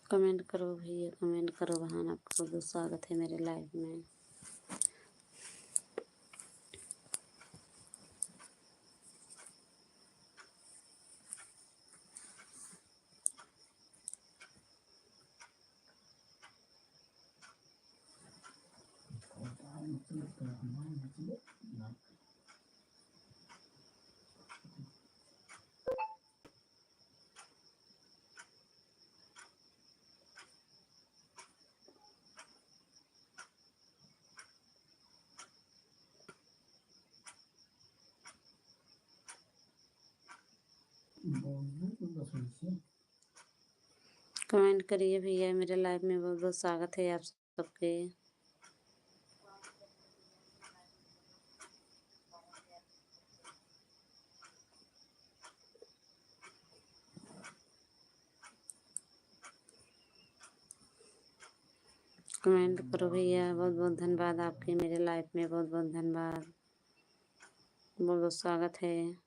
Comment करो भैया, comment करो बहन। आपको बहुत स्वागत है मेरे लाइव में। कमेंट करिए भैया, मेरे लाइव में बहुत बहुत स्वागत है आप सबके। कमेंट करो भैया, बहुत बहुत धन्यवाद आपके मेरे लाइव में, बहुत बहुत धन्यवाद, बहुत बहुत स्वागत है।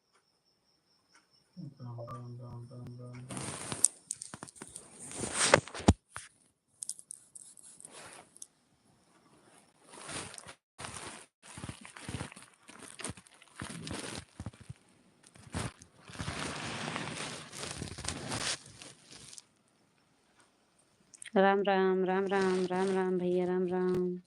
राम राम राम राम राम राम भैया, राम राम।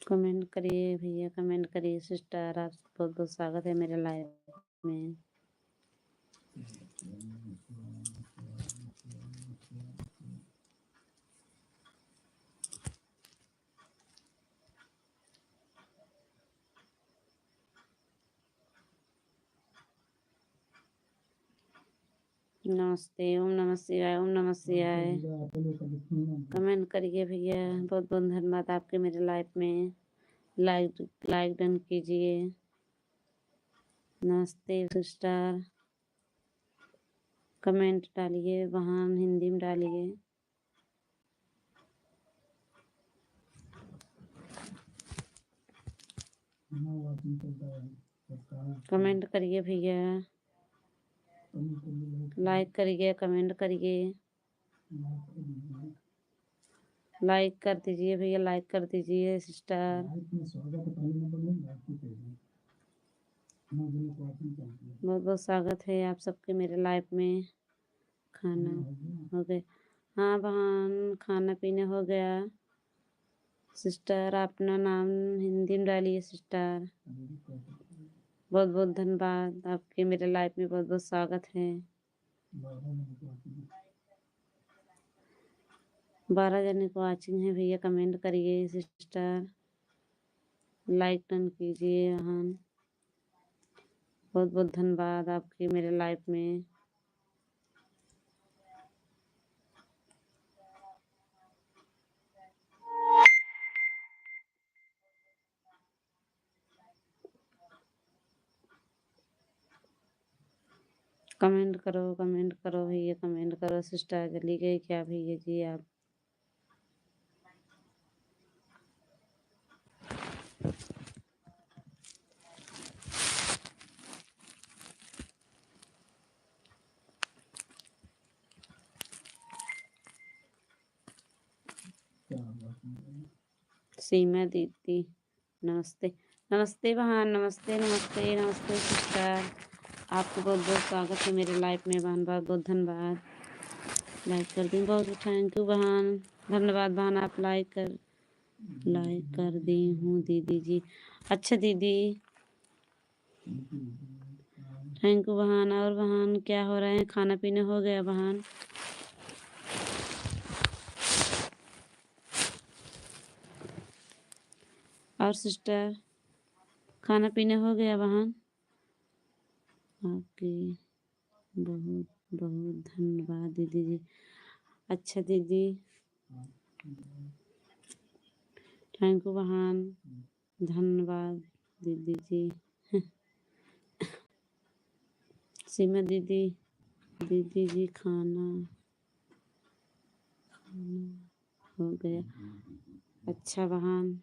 कमेंट करिए भैया, कमेंट करिए सिस्टर। आप बहुत बहुत स्वागत है मेरे लाइव में। नमस्ते, ओम नमः शिवाय, ओम नमः शिवाय। कमेंट करिए भैया, बहुत बहुत धन्यवाद आपके मेरे लाइव में। लाइक डन कीजिए। नमस्ते सिस्टर। कमेंट डालिए बहन, हिंदी में डालिए। कमेंट करिए भैया, लाइक करिए, कमेंट करिए, लाइक कर दीजिए भैया, लाइक कर दीजिए सिस्टर। बहुत बहुत स्वागत है आप सबके मेरे लाइव में। खाना हो गया? हाँ बहन, खाना पीना हो गया। सिस्टर अपना नाम हिंदी में डालिए सिस्टर। बहुत बहुत धन्यवाद आपके मेरे लाइव में, बहुत बहुत स्वागत है। 12 जने को वॉचिंग है भैया, कमेंट करिए सिस्टर, लाइक डन कीजिए बहन। बहुत बहुत धन्यवाद आपके मेरे लाइव में। कमेंट करो भैया, कमेंट करो सिस्टर। चली गई क्या भैया जी आप? सीमा दीदी नमस्ते। नमस्ते बहन, नमस्ते नमस्ते नमस्ते सिस्टर। आपको बहुत बहुत स्वागत है मेरे लाइफ में बहन, बहुत बहुत धन्यवाद। लाइक कर दी, बहुत थैंक यू बहन, धन्यवाद बहन। आप लाइक कर दी हूँ दीदी जी। अच्छा दीदी, थैंक यू बहन। और बहन क्या हो रहे हैं? खाना पीना हो गया बहन? और सिस्टर खाना पीना हो गया बहन? आपकी बहुत बहुत धन्यवाद दीदी जी। अच्छा दीदी, थैंक यू बहन, धन्यवाद दीदी जी। सीमा दीदी, दीदी जी खाना हो गया। अच्छा बहन,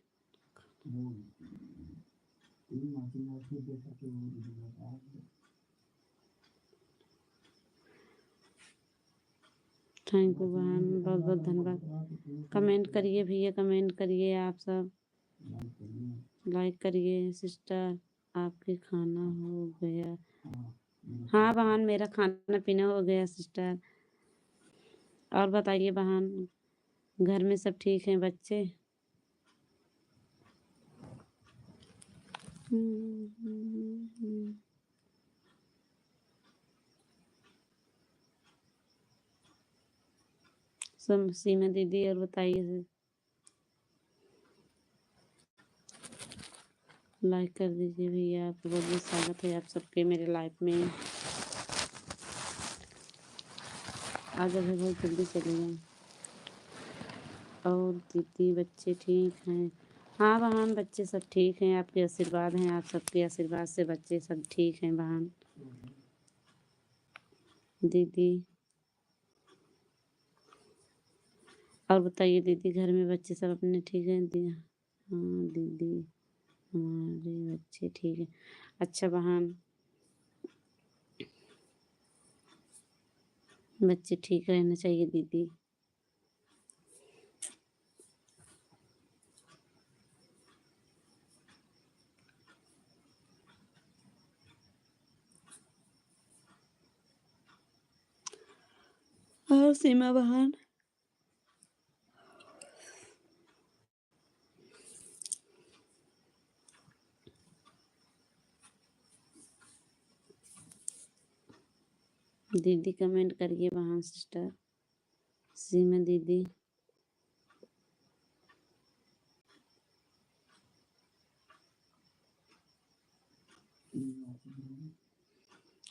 थैंक यू बहन, बहुत बहुत धन्यवाद। कमेंट करिए भैया, कमेंट करिए आप सब, लाइक करिए। सिस्टर आपके खाना हो गया? हाँ बहन, मेरा खाना पीना हो गया सिस्टर। और बताइए बहन, घर में सब ठीक हैं बच्चे? सब सीमा दीदी, और बताइए, लाइक कर दीजिए भैया। आपका बहुत बहुत स्वागत है आप सबके मेरे लाइफ में। आज अभी बहुत जल्दी चले गए। और दीदी बच्चे ठीक हैं? हाँ बहन, बच्चे सब ठीक हैं, आपके आशीर्वाद हैं, आप सबके आशीर्वाद से बच्चे सब ठीक हैं बहन। दीदी और बताइए दीदी, घर में बच्चे सब अपने ठीक हैं? दी हाँ दीदी, हमारे बच्चे ठीक हैं। अच्छा बहन, बच्चे ठीक रहना चाहिए दीदी। और सीमा बहन, दीदी कमेंट करिए बहन। सिस्टर सीमा दीदी,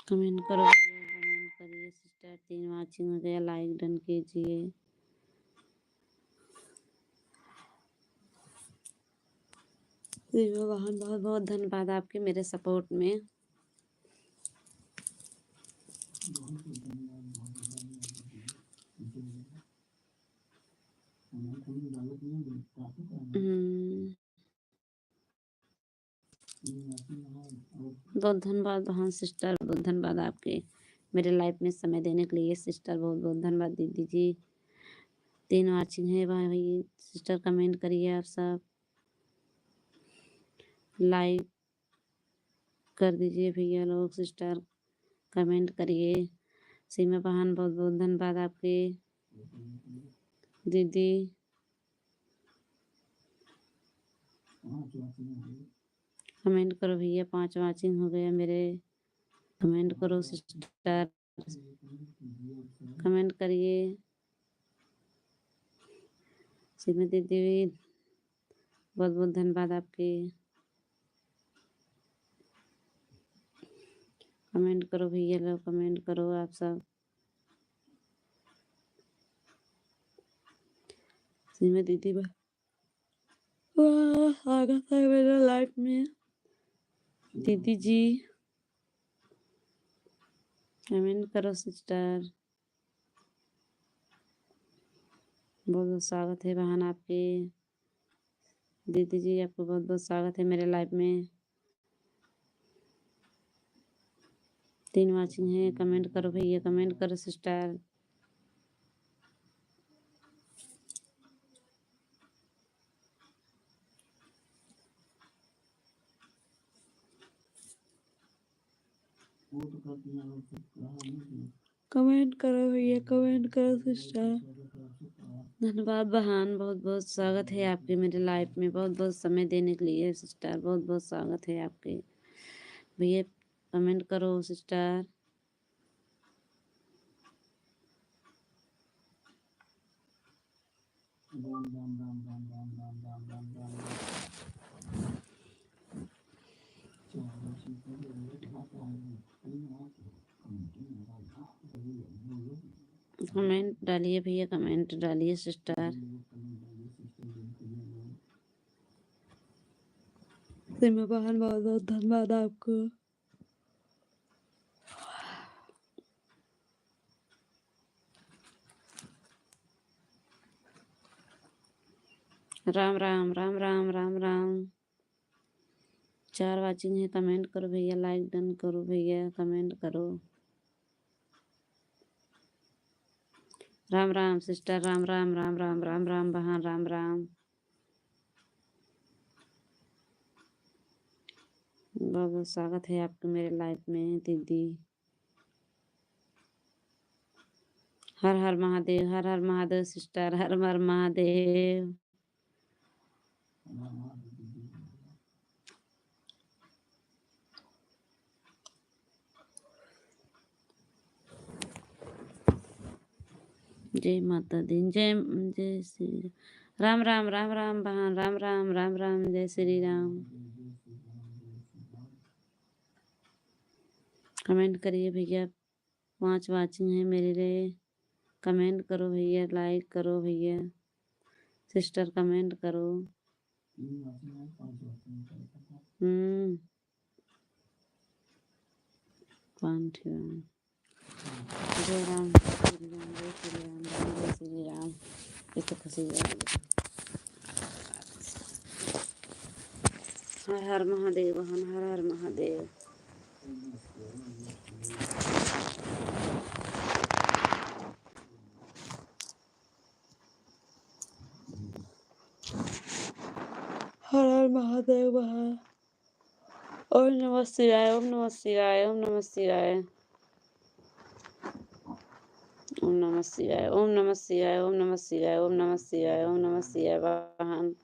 कमेंट करो भैया, कमेंट करिए सिस्टर। 3 वाचिंग हो गया, लाइक डन कीजिए। सीमा बहन, बहुत बहुत धन्यवाद आपके मेरे सपोर्ट में। बहुत धन्यवाद बहन। सिस्टर बहुत धन्यवाद आपके मेरे लाइफ में समय देने के लिए। सिस्टर बहुत बहुत धन्यवाद। दीदी जी 3 वाचिंग है भाई। सिस्टर कमेंट करिए आप सब, लाइक कर दीजिए भैया लोग। सिस्टर कमेंट करिए। सीमा बहन बहुत बहुत धन्यवाद आपके। दीदी कमेंट करो भैया, 5 वाचिंग हो गया मेरे। कमेंट करो सिस्टर, कमेंट करिए। सीमा दीदी बहुत बहुत धन्यवाद आपके। कमेंट करो भैया लोग, कमेंट करो आप सब। सीमा दीदी आ गया था मेरे लाइफ में। दीदी जी कमेंट करो सिस्टर। बहुत बहुत स्वागत है बहन आपके। दीदी जी आपको बहुत बहुत स्वागत है मेरे लाइफ में। 3 वाचिंग है, कमेंट करो भैया, कमेंट करो सिस्टर। कमेंट करो भैया, कमेंट करो सिस्टर। धन्यवाद बहन, बहुत बहुत स्वागत है आपके मेरे लाइफ में। बहुत बहुत समय देने के लिए सिस्टर, बहुत बहुत स्वागत है आपके भैया। कमेंट करो सिस्टर। कमेंट डालिए भैया, कमेंट डालिए सिस्टर। सिमा बहन बहुत बहुत धन्यवाद आपको। राम राम राम राम राम राम। 4 वाचिंग है, कमेंट करो भैया, लाइक डन करो भैया, कमेंट करो। राम राम सिस्टर, राम राम राम राम राम राम बहन, राम राम। बहुत बहुत स्वागत है आपके मेरे लाइफ में दीदी। हर हर महादेव, हर हर महादेव सिस्टर, हर हर महादेव। जय माता दी, जय जय श्री राम राम राम राम बहन, राम राम राम राम, जय श्री राम। कमेंट करिए भैया, 5 वाचिंग है मेरे लिए। कमेंट करो भैया, लाइक करो भैया, सिस्टर कमेंट करो। जय राम, श्री राम, जय श्री राम, जय श्री राम। ये तो खुशी हर हर महादेव बहन, हर हर महादेव। हर हर महादेव बहन। ओम नमः शिवाय, ओम नमः शिवाय, ओम नमः शिवाय, ओम नमः शिवाय, ओम नमः शिवाय, ओम नमः शिवाय, ओम नमः शिवाय, ओम नमः शिवाय बहन।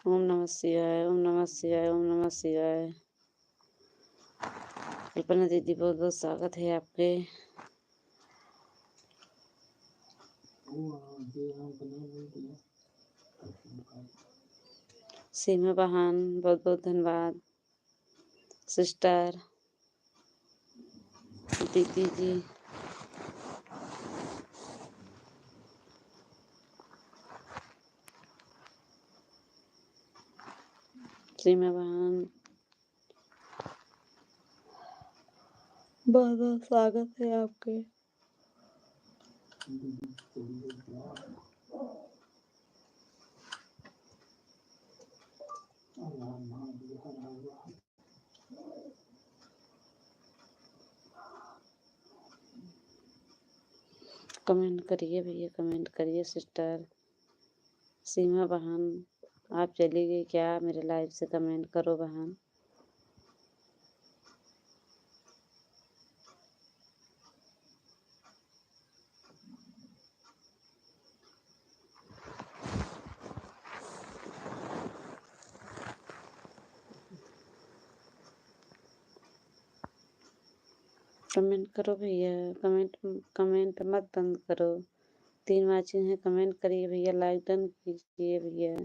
ओम नमः शिवाय, ओम नमः शिवाय, ओम नमः शिवाय। कल्पना दीदी बहुत बहुत स्वागत है आपके। सीमा बहन बहुत बहुत धन्यवाद। सिस्टर दीदी जी, सीमा बहन बहुत बहुत स्वागत है आपके। कमेंट करिए भैया, कमेंट करिए सिस्टर। सीमा बहन आप चली गई क्या मेरे लाइव से? कमेंट करो बहन। कमेंट करो भैया, कमेंट मत बंद करो। 3 वाचिंग है, कमेंट करिए भैया, लाइक डन कीजिए भैया।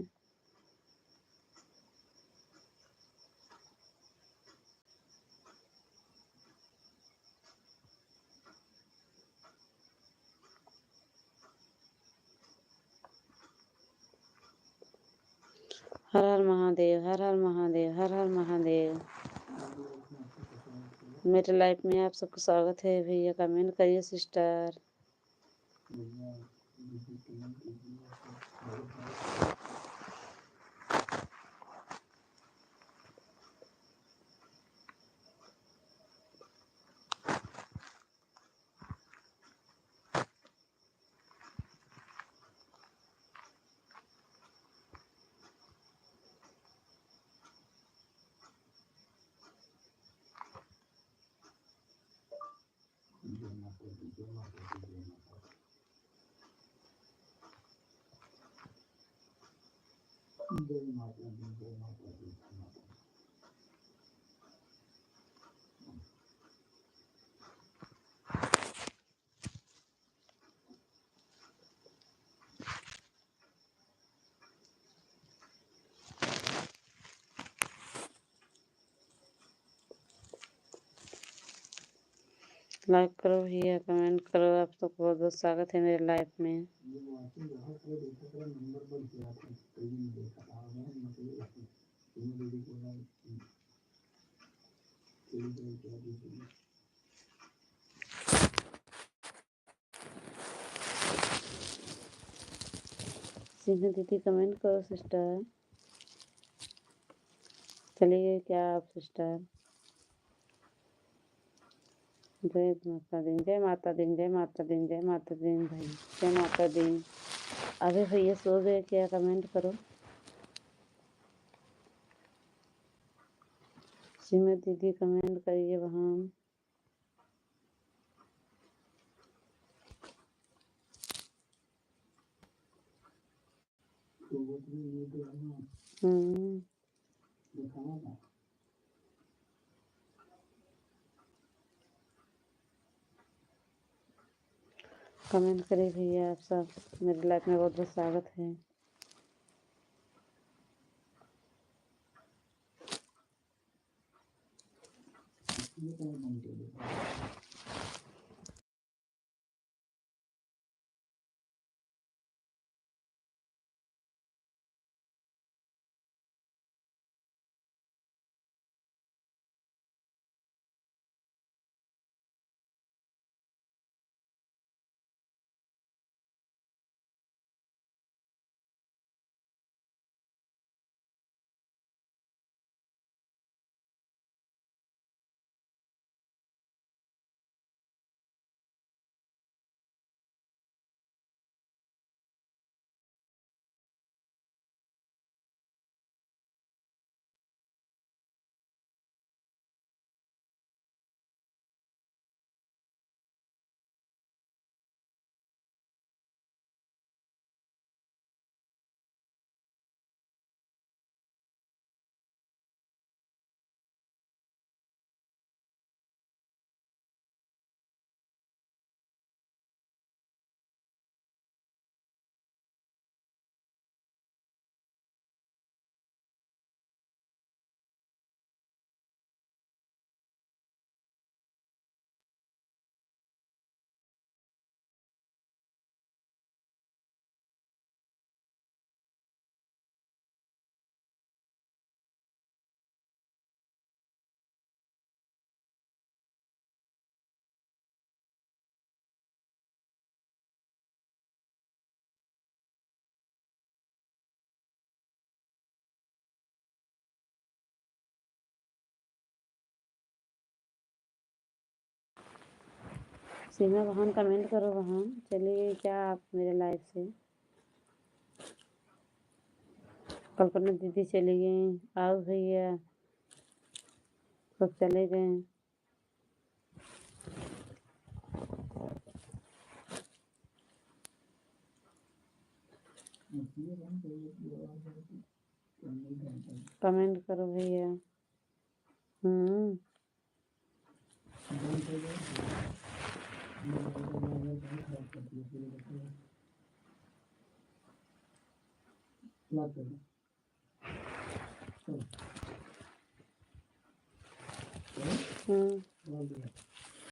हर हर महादेव, हर हर महादेव, हर हर महादेव। मेरे लाइफ में आप सबको स्वागत है भैया, कमेंट करिए सिस्टर। लाइक करो भैया, कमेंट करो। आप सबको बहुत बहुत स्वागत है मेरे लाइफ में। सीमा दीदी कमेंट करो सिस्टर। चली गई क्या आप सिस्टर? जय माता दी, जय माता दी, जय माता दी, जय माता दी भाई, जय माता दी। अभी भैया सो गए क्या? कमेंट करो। सीमा दीदी कमेंट करिए वहाँ। कमेंट करिए भैया, आप सब मेरी लाइफ में बहुत बहुत स्वागत है। सीमा बहन कमेंट करो वहाँ। चलिए क्या आप मेरे लाइफ से? कल्पना दीदी चली गई। आओ भैया, सब चले गए। कमेंट करो भैया।